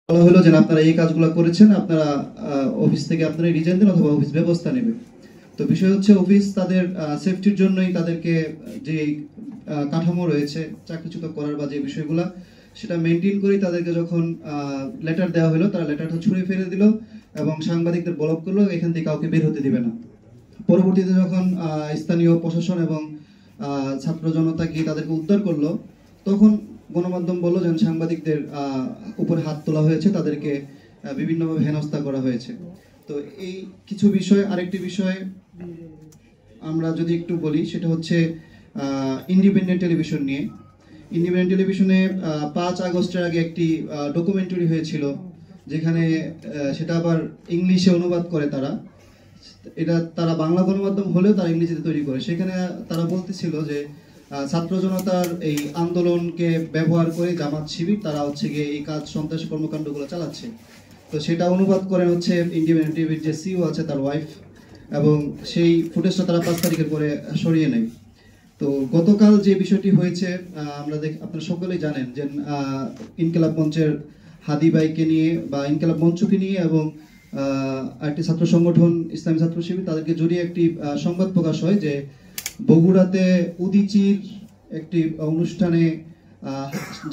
বলা হলো যে আপনারা এই কাজগুলো করেছেন, আপনারা অফিস থেকে আপনারা রিজাইন দেন অথবা অফিস ব্যবস্থা নেবে। তো বিষয় হচ্ছে অফিস তাদের সেফটির জন্যই তাদেরকে যে কাঠামো রয়েছে চাকরিচ্যুত করার বা যে বিষয়গুলো সেটা মেনটেন করে তাদেরকে যখন লেটার দেওয়া হলো তারা লেটারটা ছুঁড়ে ফেলে দিল এবং সাংবাদিকদের ব্লক করলো, এখান থেকে কাউকে বের হতে দিবে না। পরবর্তীতে যখন স্থানীয় প্রশাসন এবং ছাত্র জনতা গিয়ে তাদেরকে উদ্ধার করলো, তখন গণমাধ্যম বললো যে সাংবাদিকদের উপরে হাত তোলা হয়েছে, তাদেরকে বিভিন্নভাবে হেনস্থা করা হয়েছে। তো এই কিছু বিষয়, আরেকটি বিষয় আমরা যদি একটু বলি সেটা হচ্ছে ইন্ডিপেন্ডেন্ট টেলিভিশন নিয়ে। ইন্ডিপেন্ডেন্ট টেলিভিশনে 5 আগস্টের আগে একটি ডকুমেন্টারি হয়েছিল, যেখানে সেটা আবার ইংলিশে অনুবাদ করে তারা। এটা তারা বাংলা গণমাধ্যম হলেও তারা ইংরেজিতে তৈরি করে। সেখানে তারা বলতেছিল যে ছাত্র জনতার এই আন্দোলনকে ব্যবহার করে জামাত শিবির তারা হচ্ছে গিয়ে এই কাজ সন্ত্রাসী কর্মকাণ্ডগুলো চালাচ্ছে। তো সেটা অনুবাদ করেন হচ্ছে ইন্ডিপেন্ডেন্ট টিভির যে সিইও আছে তার ওয়াইফ, এবং সেই ফুটেজটা তারা 5 তারিখের পরে সরিয়ে নেয়। তো গতকাল যে বিষয়টি হয়েছে আপনারা সকলেই জানেন যে ইনকিলাব মঞ্চের হাদি ভাইকে নিয়ে বা ইনকিলাব মঞ্চকে নিয়ে এবং একটি ছাত্র সংগঠন ইসলামী ছাত্র শিবির তাদেরকে জড়িয়ে একটি সংবাদ প্রকাশ হয় যে বগুড়াতে উদীচীর একটি অনুষ্ঠানে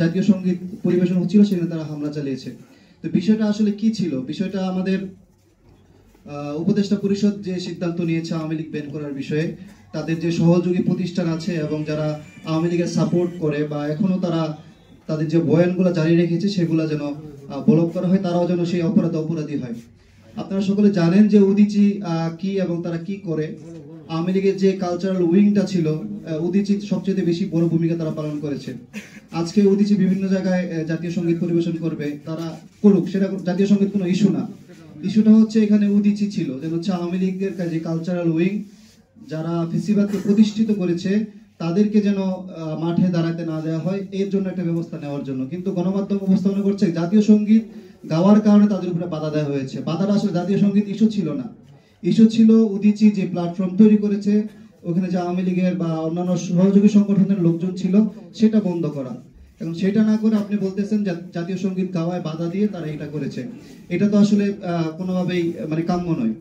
জাতীয় সঙ্গীত পরিবেশন হচ্ছিল, সেখানে তারা হামলা চালিয়েছে। তো বিষয়টা আসলে কি ছিল? বিষয়টা আমাদের উপদেষ্টা পরিষদ যে সিদ্ধান্ত নিয়েছে আওয়ামী লীগ ব্যান করার বিষয়ে, তাদের যে সহযোগী প্রতিষ্ঠান আছে এবং যারা আওয়ামী লীগের সাপোর্ট করে বা এখনো তারা তাদের যে বয়ানগুলো জারি রেখেছে সেগুলো যেন ব্লক করা হয়, তারাও যেন সেই অপরাধী হয়। আপনারা সকলে জানেন যে উদীচী কি এবং তারা কি করে। আওয়ামী লীগের যে কালচারাল উইংটা ছিল, উদীচী সবচেয়ে বেশি বড় ভূমিকা তারা পালন করেছে। আজকে উদীচী বিভিন্ন জায়গায় জাতীয় সঙ্গীত পরিবেশন করবে, তারা করুক, সেটা জাতীয় সঙ্গীত কোনো ইস্যু না। ইস্যুটা হচ্ছে এখানে উদীচী ছিল যে হচ্ছে আওয়ামী লীগের যে কালচারাল উইং যারা ফেসিবাদকে প্রতিষ্ঠিত করেছে তাদেরকে যেন মাঠে দাঁড়াতে না দেওয়া হয়, এর জন্য একটা ব্যবস্থা নেওয়ার জন্য। কিন্তু গণমাধ্যম উপস্থাপনা করছে জাতীয় সঙ্গীত গাওয়ার কারণে তাদের উপরে বাধা দেওয়া হয়েছে। বাধাটা আসলে জাতীয় সঙ্গীত ইস্যু ছিল না, ইস্যু ছিল উদীচী যে প্ল্যাটফর্ম তৈরি করেছে, ওখানে যে আওয়ামী লীগের বা অন্যান্য সহযোগী সংগঠনের লোকজন ছিল সেটা বন্ধ করা। এবং সেটা না করে আপনি বলতেছেন জাতীয় সঙ্গীত গাওয়ায় বাধা দিয়ে তারা এটা করেছে। এটা তো আসলে কোনোভাবেই মানে কাম্য নয়।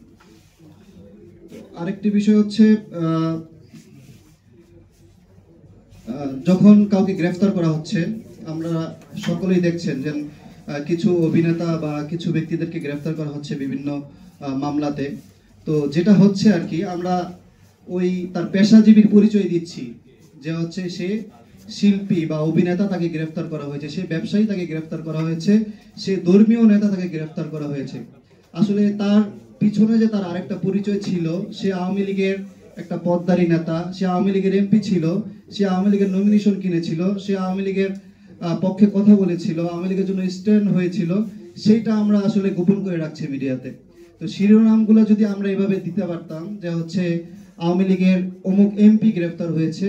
আরেকটি বিষয় হচ্ছে যখন কাউকে গ্রেফতার করা হচ্ছে, আমরা সকলেই দেখছেন যে কিছু অভিনেতা বা কিছু ব্যক্তিদেরকে গ্রেফতার করা হচ্ছে বিভিন্ন মামলাতে। তো যেটা হচ্ছে আর কি, আমরা ওই তার পেশাজীবীর পরিচয় দিচ্ছি যে হচ্ছে সে শিল্পী বা অভিনেতা, তাকে গ্রেফতার করা হয়েছে, সে ব্যবসায়ী, তাকে গ্রেফতার করা হয়েছে, সে ধর্মীয় নেতা, তাকে গ্রেফতার করা হয়েছে। আসলে তার পিছনে যে তার আরেকটা পরিচয় ছিল, সে আওয়ামী লীগের একটা পদধারী নেতা, সে আওয়ামী লীগের এমপি ছিল, সে আওয়ামী লীগের নমিনেশন কিনেছিল, সে আওয়ামী লীগের পক্ষে কথা বলেছিল, আওয়ামী লীগের জন্য স্ট্যান্ড হয়েছিল, সেইটা আমরা আসলে গোপন করে রাখছি মিডিয়াতে। তো শিরোনামগুলো যদি আমরা এভাবে দিতে পারতাম যে হচ্ছে আওয়ামী লীগের অমুক এমপি গ্রেফতার হয়েছে,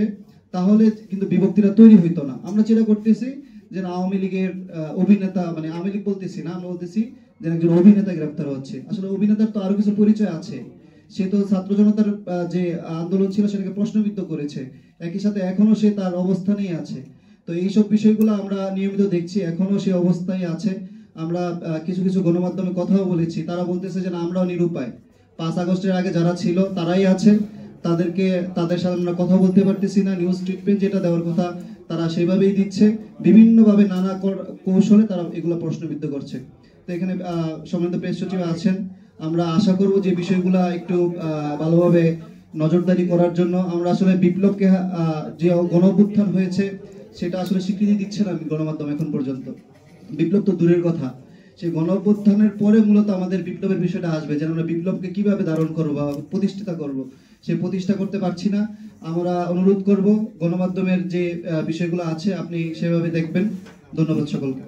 তাহলে কিন্তু বিভক্তিটা তৈরি হইতো না। আমরা যেটা করতেছি যে আওয়ামী লীগের অভিনেতা, মানে আওয়ামী লীগ বলতেছি না, আমরা বলতেছি যে একজন অভিনেতা গ্রেফতার হচ্ছে। আসলে অভিনেতার তো আরো কিছু পরিচয় আছে, সে তো ছাত্র জনতার যে আন্দোলন ছিল সেটাকে প্রশ্নবিদ্ধ করেছে, একই সাথে এখনো সে তার অবস্থানেই আছে। তো এইসব বিষয়গুলো আমরা নিয়মিত দেখছি, এখনো সে অবস্থায় আছে। আমরা কিছু কিছু গণমাধ্যমে কথাও বলেছি, তারা বলতেছে যে আমরাও নিরুপায়, 5 আগস্টের আগে যারা ছিল তারাই আছে, তাদের সাথে আমরা কথা বলতে পারতেছি না, নিউজ ট্রিটমেন্ট যেটা দেওয়ার কথা তারা সেভাবেই দিচ্ছে, বিভিন্নভাবে নানা কৌশলে তারা এগুলো প্রশ্নবিদ্ধ করছে। তো এখানে সম্মানিত প্রেস সচিব আছেন, আমরা আশা করব যে বিষয়গুলা একটু ভালোভাবে নজরদারি করার জন্য। আমরা আসলে বিপ্লবকে যে গণঅভ্যুত্থান হয়েছে সেটা আসলে স্বীকৃতি দিচ্ছে না গণমাধ্যম এখন পর্যন্ত। বিপ্লব তো দূরের কথা, সেই গণঅভ্যুত্থানের পরে মূলত আমাদের বিপ্লবের বিষয়টা আসবে, যে আমরা বিপ্লবকে কিভাবে ধারণ করবো বা প্রতিষ্ঠিত করব, সে প্রতিষ্ঠা করতে পারছি না। আমরা অনুরোধ করব গণমাধ্যমের যে বিষয়গুলো আছে আপনি সেভাবে দেখবেন। ধন্যবাদ সকলকে।